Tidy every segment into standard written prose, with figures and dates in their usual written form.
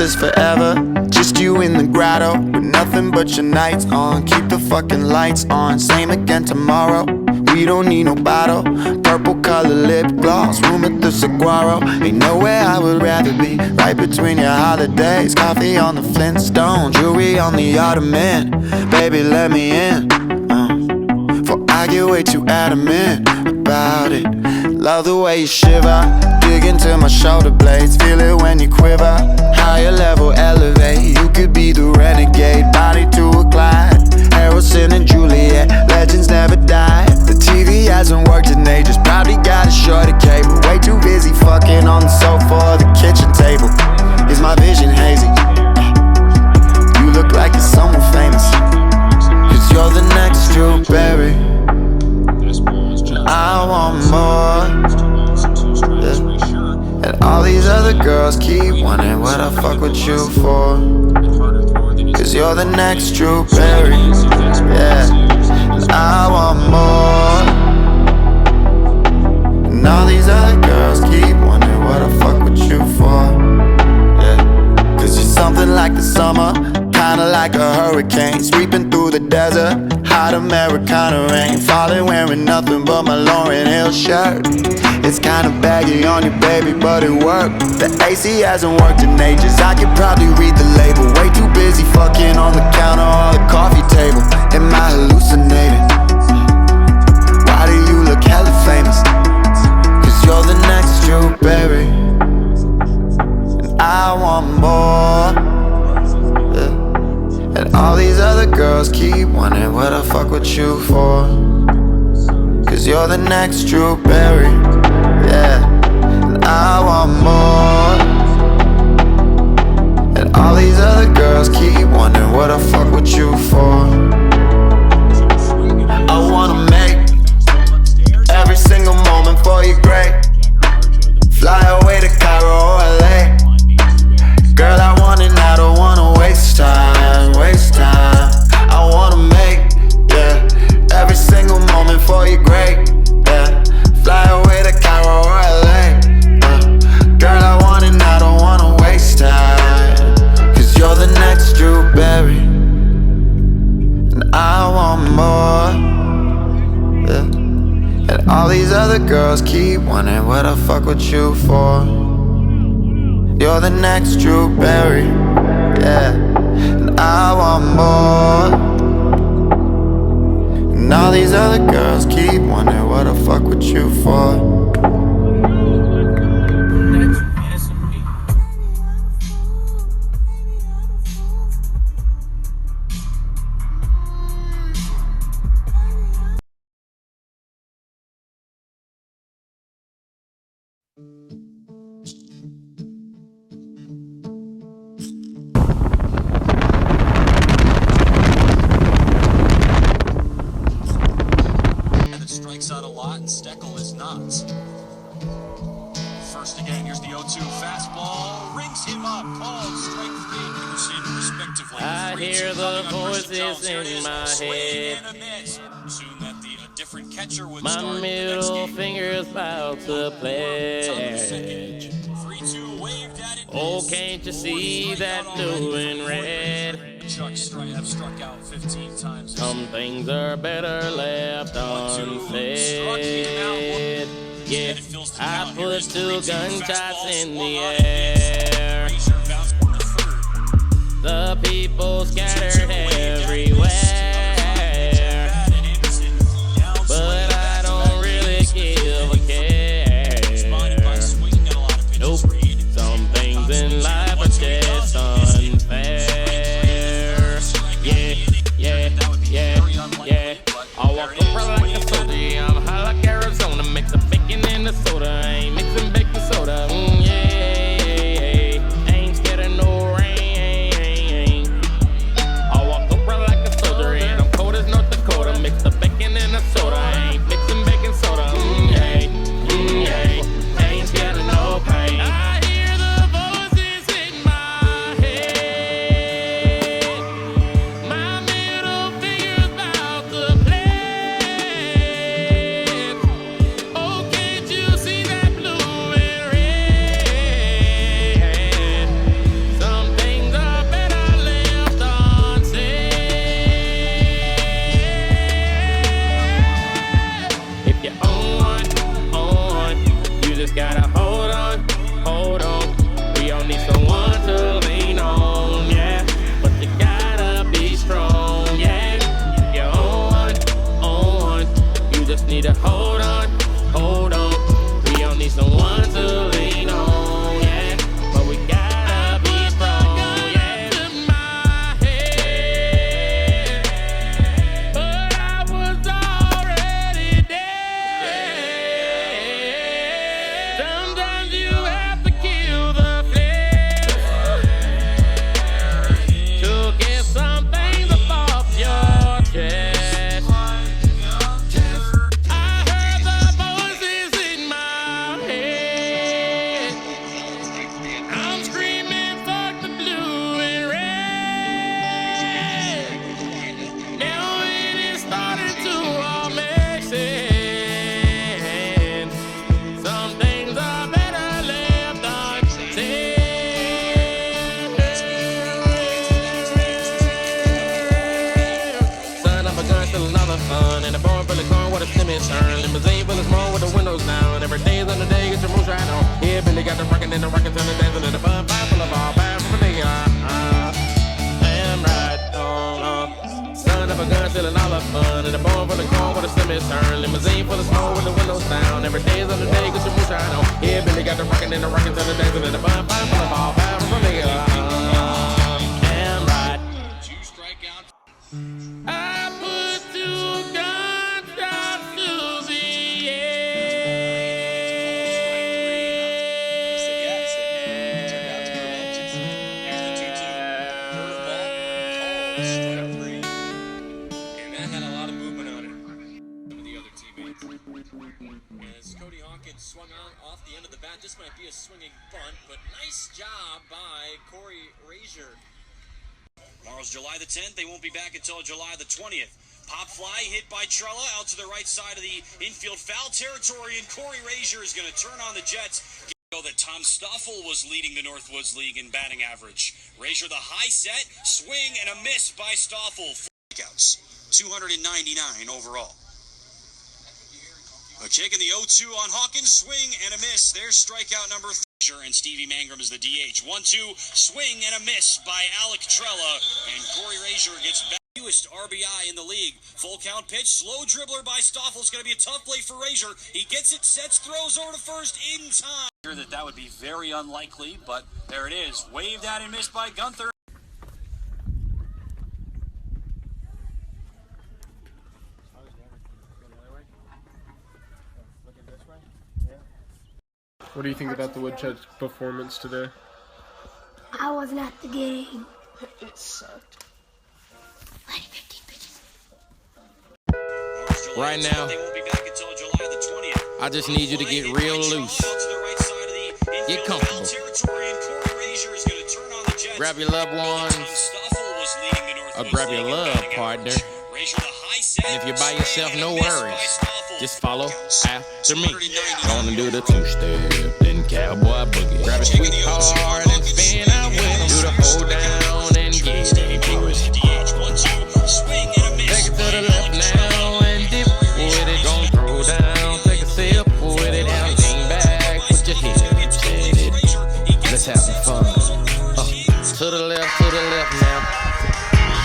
this forever. Just you in the grotto, with nothing but your nights on. Keep the fucking lights on, same again tomorrow. We don't need no bottle, purple color lip gloss, room at the Saguaro. Ain't nowhere I would rather be, right between your holidays. Coffee on the Flintstone, jewelry on the Ottoman. Baby, let me in, for I get way too adamant about it. Love the way you shiver, dig into my shoulder blades. Feel it when you quiver, higher level elevate. You could be the renegade, body to a glide. Harrison and Juliet, legends never die. The TV hasn't worked in ages, probably got a shorter cable. Way too busy fucking on the sofa or the kitchen table. Is my vision hazy? You look like you're someone famous, cause you're the next Drew Barry. I want more, yeah. And all these other girls keep wondering what I fuck with you for, cause you're the next Drew Barry, yeah. And I want more, and all these other girls keep wondering what I fuck with you for, yeah. Cause you're something like the summer, kinda like a hurricane, sweeping through the desert. Hot Americana rain, falling wearing nothing but my Lauryn Hill shirt. It's kinda baggy on you, baby, but it worked. The AC hasn't worked in ages, I could probably read the label. Way too busy fucking on the counter or the coffee table. Am I hallucinating? Why do you look hella famous? Cause you're the next Drew Barry, and I want more. And all these other girls keep wondering what I fuck with you for, cause you're the next Drew Barry, yeah. And I want more, and all these other girls keep wondering what I fuck with you for. I wanna make every single moment for you great. Fly away to Cairo or LA. Girl, I want it now, don't wanna waste time, waste time. I wanna make, yeah, every single moment for you great, yeah. Fly away to Cairo or LA, girl, I want it now, don't wanna waste time. Cause you're the next Drew Barry, and I want more, yeah. And all these other girls keep wondering what I fuck with you for. You're the next Drew Barry, yeah. And I want more, and all these other girls keep wondering what I fuck with you for. Out a lot and Steckel is not. First again, here's the 0-2 fastball, rings him up, called strike 3 and Peterson respectively. I hear the voices in my head. Soon that the different catcher would my start middle finger's about to pledge. 3-2 waved at it. Oh, can't you see that blue and red? Chuck have struck out 15 times. Some things are better left unsaid. Yeah, I put 2 gunshots in the air. The people scattered everywhere, but I don't really give a care. Nope, some things in life are just unfair. Yeah. I walk around like a soldier, yeah, I'm high like Arizona. Mix a bacon and a soda, I ain't mixing baking soda. Yeah. Ain't scared of no rain. the car with a semi turn. Limousine full of smoke with the windows down. Every day is on the day, get your moonshine on. Yeah, Billy got the rockin' and the rockets and the dancing and the fun. Fire full of all fire from a nigga. I'm right on. Son of a gun, stealing all the fun. In the barn full of car with a semi turn. Limousine full of smoke with the windows down. Every day is on the day, get your moonshine on. Yeah, Billy got the rockin' and the rockets and the dancing and the fun. Fire full of all fire from a nigga. I put two guns down to the And that had a lot of movement on it. Some of the other teammates. As Cody Hawkins swung on off the end of the bat, this might be a swinging bunt, but nice job by Corey Razier. Tomorrow's July the 10th. They won't be back until July the 20th. Pop fly hit by Trella out to the right side of the infield foul territory, and Corey Razier is going to turn on the Jets. You know that Tom Stoffel was leading the Northwoods League in batting average. Razier the high set, swing, and a miss by Stoffel. Strikeouts, 299 overall. A kick in the 0-2 on Hawkins, swing and a miss. There's strikeout number 3. And Stevie Mangrum is the DH. 1-2, swing and a miss by Alec Trella. And Corey Razier gets back. Fewest RBI in the league. Full count pitch, slow dribbler by Stoffel. It's going to be a tough play for Razier. He gets it, sets, throws over to first in time. That would be very unlikely, but there it is. Waved at and missed by Gunther. What do you think about the Woodchuck's performance today? I wasn't at the game. It sucked. Right now, I just need you to get real loose. Get comfortable. Grab your loved ones, or grab your love partner. And if you're by yourself, no worries. Just follow after me. Gonna do the two-step, then cowboy boogie. Grab a sweetheart and spin out with him. Do the hold down and get into it. Take it to the left now and dip with it. Gonna throw down, take a sip with it. Now lean back, put your hips at it. Let's have some fun. To the left now.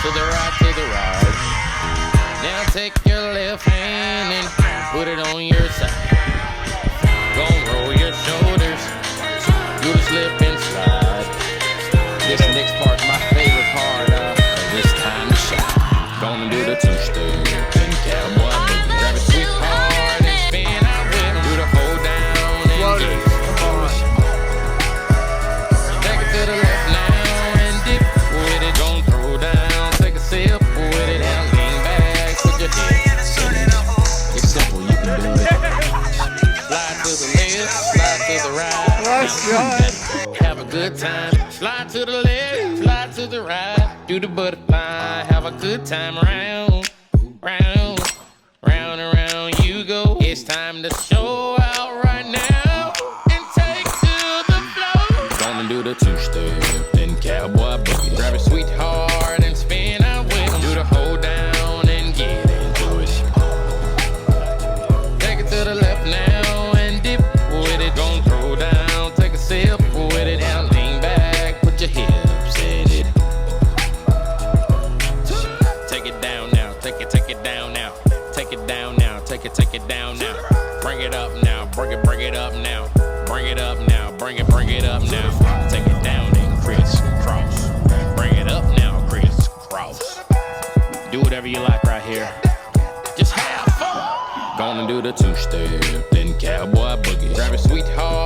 To the right. Now take your left hand and put it on your side. Gonna roll your shoulders. Do the slip and slide. This next part's my favorite part. This time to shine. Gonna do the two-step and cowboy boogie. Grab a sweetheart and spin out with him. Do the hold down and get it. Take it to the left now and dip with it. Gonna throw down, take a sip with it. Now lean back, put your hips in it. It's simple, you can do it. Slide to the left, slide to the right. Have a good time. Slide to the left, slide to the right. Do the butterfly, have a good time. Round, round and round you go. It's time to show out right now and take to the floor. Gonna do the two-step, then cowboy boogie. Grab a sweetheart and spin out with him. Do the hold down and get into it. Take it to the left now and dip with it. Gonna throw down, take a sip with it. Now lean back, put your hips at it. Take it down now, take it down now. Take it down now, take it down now. Bring it up now, bring it up now. Bring it up now, bring it up now. Take it down and crisscross. Bring it up now, crisscross. Do whatever you like right here. Just have fun. Gonna do the two-step, then cowboy boogie. Grab a sweetheart